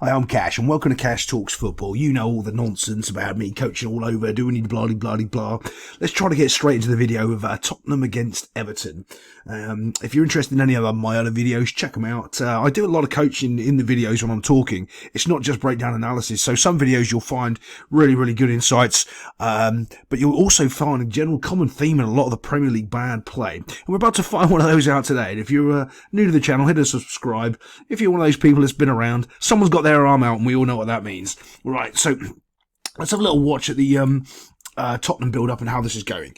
Hi, I'm Cash, and welcome to Cash Talks Football. You know all the nonsense about me coaching all over, doing blah blah blah blah. Let's try to get straight into the video of Tottenham against Everton. If you're interested in any of my other videos, check them out. I do a lot of coaching in the videos when I'm talking. It's not just breakdown analysis. So some videos you'll find really good insights, but you'll also find a general common theme in a lot of the Premier League bad play. And we're about to find one of those out today. And if you're new to the channel, hit a subscribe. If you're one of those people that's been around, someone's got their arm out, and we all know what that means. Right, so let's have a little watch at the Tottenham build-up and how this is going.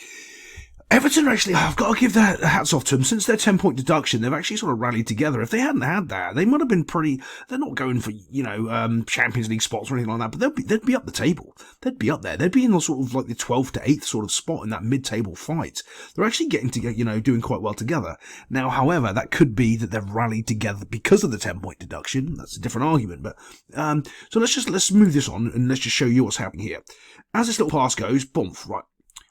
Everton actually, I've got to give their hats off to them. Since their 10-point deduction, they've actually sort of rallied together. If they hadn't had that, they might have been pretty. They're not going for Champions League spots or anything like that, but they'd be up the table. They'd be up there. They'd be in the sort of like the 12th to 8th sort of spot in that mid-table fight. They're actually getting together, doing quite well together. Now, however, that could be that they've rallied together because of the 10-point deduction. That's a different argument. But so let's move this on and let's just show you what's happening here. As this little pass goes, boom, right.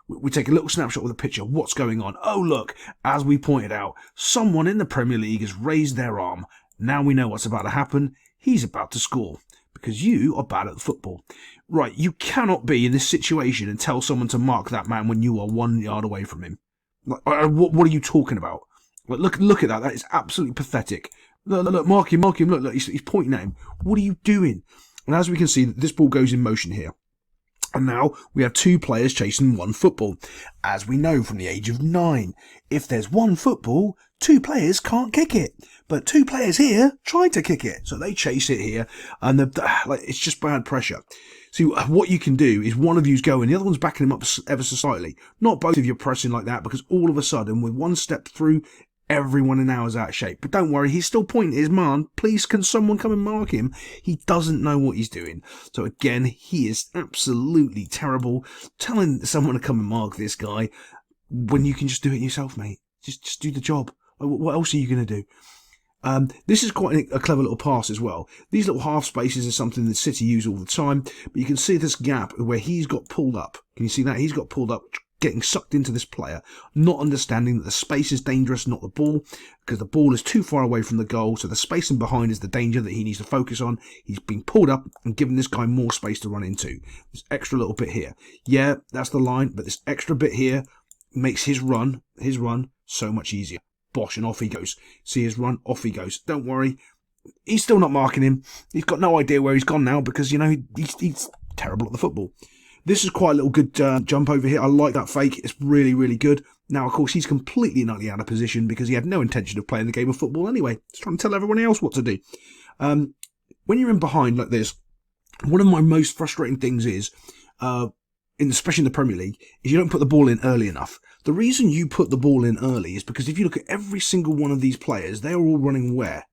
We take a little snapshot with a picture of what's going on. Oh, look, as we pointed out, someone in the Premier League has raised their arm. Now we know what's about to happen. He's about to score because you are bad at football. Right, you cannot be in this situation and tell someone to mark that man when you are 1 yard away from him. Like, what are you talking about? Like, look at that. That is absolutely pathetic. Look, mark him. Look, he's pointing at him. What are you doing? And as we can see, this ball goes in motion here. And now we have two players chasing one football. As we know from the age of 9, if there's one football, two players can't kick it. But two players here try to kick it. So they chase it here, and it's just bad pressure. See, what you can do is one of you's going, the other one's backing him up ever so slightly. Not both of you pressing like that, because all of a sudden, with one step through, everyone in now is out of shape. But don't worry, he's still pointing at his man. Please, can someone come and mark him? He doesn't know what he's doing. So again, he is absolutely terrible. Telling someone to come and mark this guy when you can just do it yourself, mate. Just do the job. What else are you going to do? This is quite a clever little pass as well. These little half spaces are something that City use all the time. But you can see this gap where he's got pulled up. Can you see that? He's got pulled up, getting sucked into this player, not understanding that the space is dangerous, not the ball, because the ball is too far away from the goal, so the space in behind is the danger that he needs to focus on. He's being pulled up and given this guy more space to run into. This extra little bit here. Yeah, that's the line, but this extra bit here makes his run so much easier. Bosh, and off he goes. See his run, off he goes. Don't worry, he's still not marking him. He's got no idea where he's gone now because, he's terrible at the football. This is quite a little good jump over here. I like that fake. It's really good. Now, of course, he's completely and utterly out of position because he had no intention of playing the game of football anyway. He's trying to tell everyone else what to do. When you're in behind like this, one of my most frustrating things is, especially in the Premier League, is you don't put the ball in early enough. The reason you put the ball in early is because if you look at every single one of these players, they are all running where?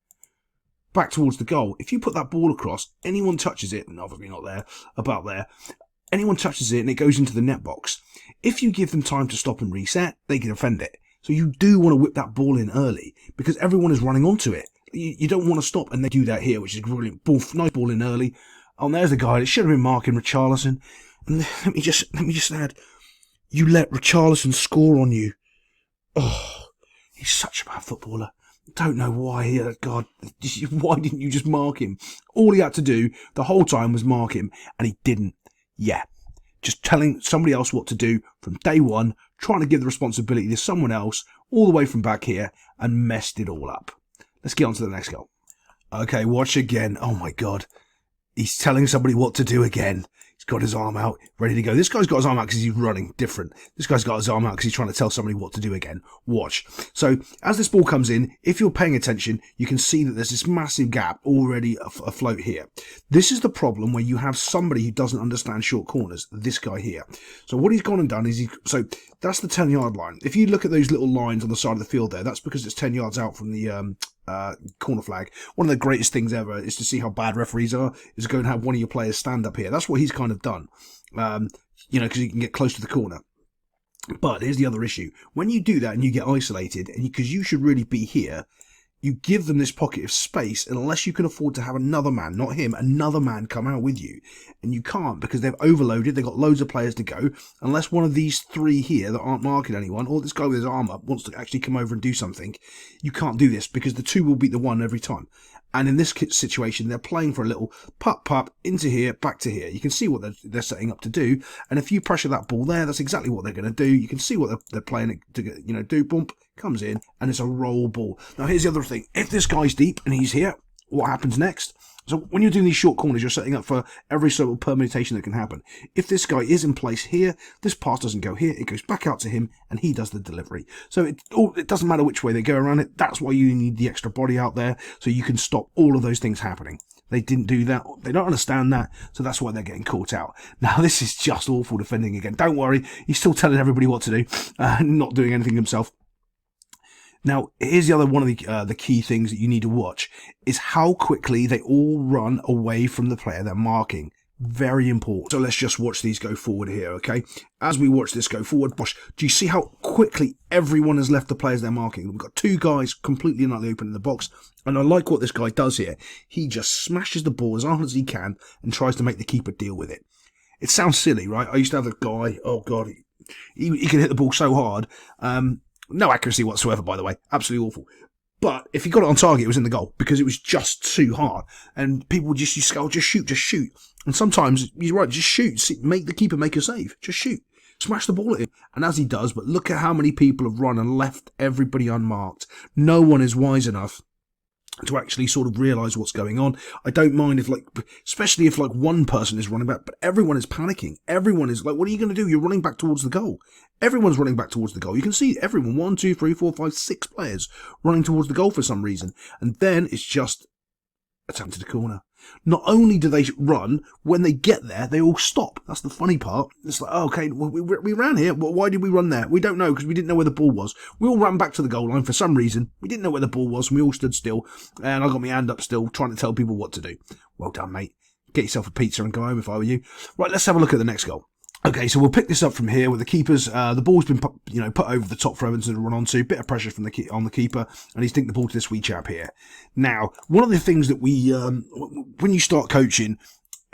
Back towards the goal. If you put that ball across, anyone touches it, and obviously not there, about there, anyone touches it and it goes into the net box. If you give them time to stop and reset, they can defend it. So you do want to whip that ball in early because everyone is running onto it. You don't want to stop, and they do that here, which is brilliant. Nice ball in early. Oh, and there's the guy. It should have been marking Richarlison. And let me just add, you let Richarlison score on you. Oh, he's such a bad footballer. Don't know why. God, why didn't you just mark him? All he had to do the whole time was mark him, and he didn't. Yeah, just telling somebody else what to do from day one, trying to give the responsibility to someone else all the way from back here, and messed it all up. Let's get on to the next goal. Okay, watch again. Oh my God. He's telling somebody what to do again. He's got his arm out, ready to go. This guy's got his arm out because he's running different. This guy's got his arm out because he's trying to tell somebody what to do again. Watch. So as this ball comes in, if you're paying attention, you can see that there's this massive gap already afloat here. This is the problem where you have somebody who doesn't understand short corners. This guy here. So what he's gone and done is so that's the 10-yard line. If you look at those little lines on the side of the field there, that's because it's 10 yards out from the corner flag. One of the greatest things ever is to see how bad referees are, is go and have one of your players stand up here. That's what he's kind of done, because he can get close to the corner. But here's the other issue. When you do that and you get isolated, and because you should really be here, you give them this pocket of space unless you can afford to have another man, not him, another man come out with you. And you can't because they've overloaded, they've got loads of players to go, unless one of these three here that aren't marking anyone, or this guy with his arm up wants to actually come over and do something. You can't do this because the two will beat the one every time. And in this situation, they're playing for a little pup, into here, back to here. You can see what they're setting up to do. And if you pressure that ball there, that's exactly what they're going to do. You can see what they're playing to do. Bump, comes in, and it's a roll ball. Now, here's the other thing. If this guy's deep and he's here, what happens next? So when you're doing these short corners, you're setting up for every sort of permutation that can happen. If this guy is in place here, this pass doesn't go here. It goes back out to him, and he does the delivery. So it doesn't matter which way they go around it. That's why you need the extra body out there, so you can stop all of those things happening. They didn't do that. They don't understand that, so that's why they're getting caught out. Now, this is just awful defending again. Don't worry. He's still telling everybody what to do, not doing anything himself. Now, here's the other one of the key things that you need to watch is how quickly they all run away from the player they're marking. Very important. So let's just watch these go forward here, okay? As we watch this go forward, do you see how quickly everyone has left the players they're marking? We've got two guys completely and utterly open in the box, and I like what this guy does here. He just smashes the ball as hard as he can and tries to make the keeper deal with it. It sounds silly, right? I used to have a guy, oh God, he can hit the ball so hard. No accuracy whatsoever, by the way. Absolutely awful. But if he got it on target, it was in the goal because it was just too hard. And people just used to go, just shoot. And sometimes, you're right, just shoot. Make the keeper make a save. Just shoot. Smash the ball at him. And as he does, but look at how many people have run and left everybody unmarked. No one is wise enough to actually sort of realise what's going on. I don't mind if, especially if one person is running back, but everyone is panicking. Everyone is like, what are you going to do? You're running back towards the goal. Everyone's running back towards the goal. You can see everyone, 1, 2, 3, 4, 5, 6 players running towards the goal for some reason. And then it's just attack to the corner. Not only do they run, when they get there, they all stop. That's the funny part. It's like, oh, okay, well, we ran here. Well, why did we run there? We don't know because we didn't know where the ball was. We all ran back to the goal line for some reason. We didn't know where the ball was, and we all stood still. And I got my hand up still, trying to tell people what to do. Well done, mate. Get yourself a pizza and go home if I were you. Right, let's have a look at the next goal. Okay, so we'll pick this up from here with the keepers. The ball's been put over the top for Everton to run onto. Bit of pressure from on the keeper, and he's dinked the ball to this wee chap here. Now, one of the things that we, when you start coaching,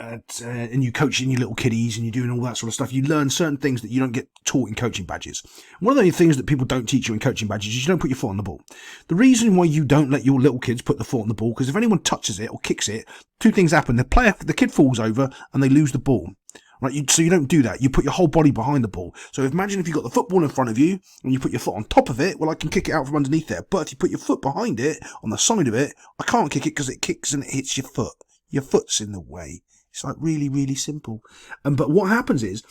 and you coaching your little kiddies and you're doing all that sort of stuff, you learn certain things that you don't get taught in coaching badges. One of the things that people don't teach you in coaching badges is you don't put your foot on the ball. The reason why you don't let your little kids put the foot on the ball, because if anyone touches it or kicks it, two things happen. The kid falls over and they lose the ball. Right, so you don't do that. You put your whole body behind the ball. So imagine if you've got the football in front of you and you put your foot on top of it, well, I can kick it out from underneath there. But if you put your foot behind it, on the side of it, I can't kick it because it kicks and it hits your foot. Your foot's in the way. It's like really, really simple. But what happens is,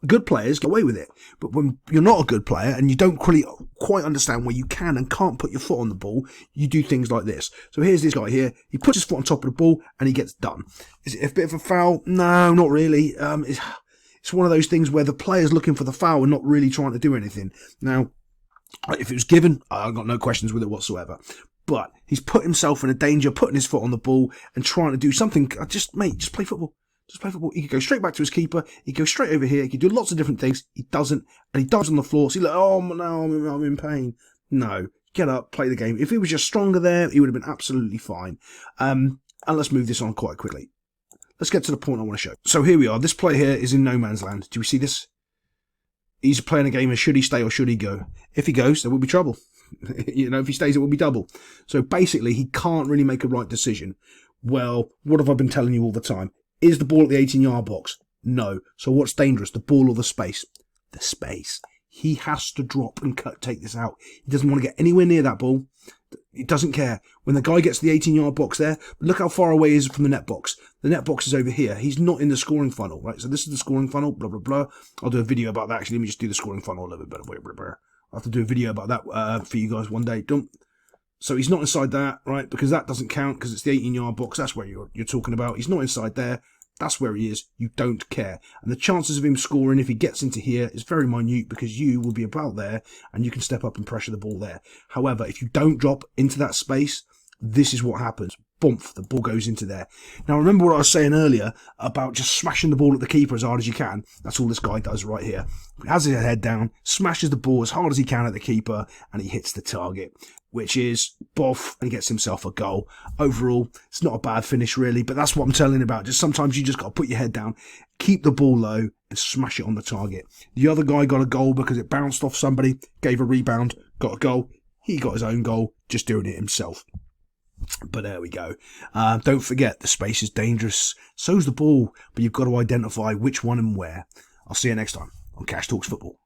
good players get away with it. But when you're not a good player and you don't quite understand where you can and can't put your foot on the ball, you do things like this. So here's this guy here. He puts his foot on top of the ball and he gets done. Is it a bit of a foul? No, not really. It's one of those things where the player's looking for the foul and not really trying to do anything. Now, if it was given, I've got no questions with it whatsoever. But he's put himself in a danger, putting his foot on the ball and trying to do something. Just play football. Just play football. He could go straight back to his keeper. He could go straight over here. He could do lots of different things. He doesn't. And he dives on the floor. So he's like, oh, no, I'm in pain. No. Get up, play the game. If he was just stronger there, he would have been absolutely fine. And let's move this on quite quickly. Let's get to the point I want to show. So here we are. This player here is in no man's land. Do we see this? He's playing a game of should he stay or should he go? If he goes, there will be trouble. If he stays, it will be double. So basically, he can't really make a right decision. Well, what have I been telling you all the time? Is the ball at the 18-yard box? No. So what's dangerous, the ball or the space? The space. He has to drop and take this out. He doesn't want to get anywhere near that ball. He doesn't care. When the guy gets to the 18-yard box there, look how far away he is from the net box. The net box is over here. He's not in the scoring funnel, right? So this is the scoring funnel, blah, blah, blah. I'll do a video about that. Actually, let me just do the scoring funnel a little bit better. I'll have to do a video about that for you guys one day. So he's not inside that, right? Because that doesn't count because it's the 18-yard box. That's where you're talking about. He's not inside there. That's where he is. You don't care. And the chances of him scoring, if he gets into here, is very minute because you will be about there and you can step up and pressure the ball there. However, if you don't drop into that space This is what happens. Bump, the ball goes into there. Now remember what I was saying earlier about just smashing the ball at the keeper as hard as you can? That's all this guy does right here. He has his head down, smashes the ball as hard as he can at the keeper, and he hits the target, which is boff, and he gets himself a goal. Overall, it's not a bad finish really, but that's what I'm telling you about. Just sometimes you just got to put your head down, keep the ball low, and smash it on the target. The other guy got a goal because it bounced off somebody, gave a rebound, got a goal. He got his own goal, just doing it himself. But there we go. Don't forget, the space is dangerous. So's the ball, but you've got to identify which one and where. I'll see you next time on Cash Talks Football.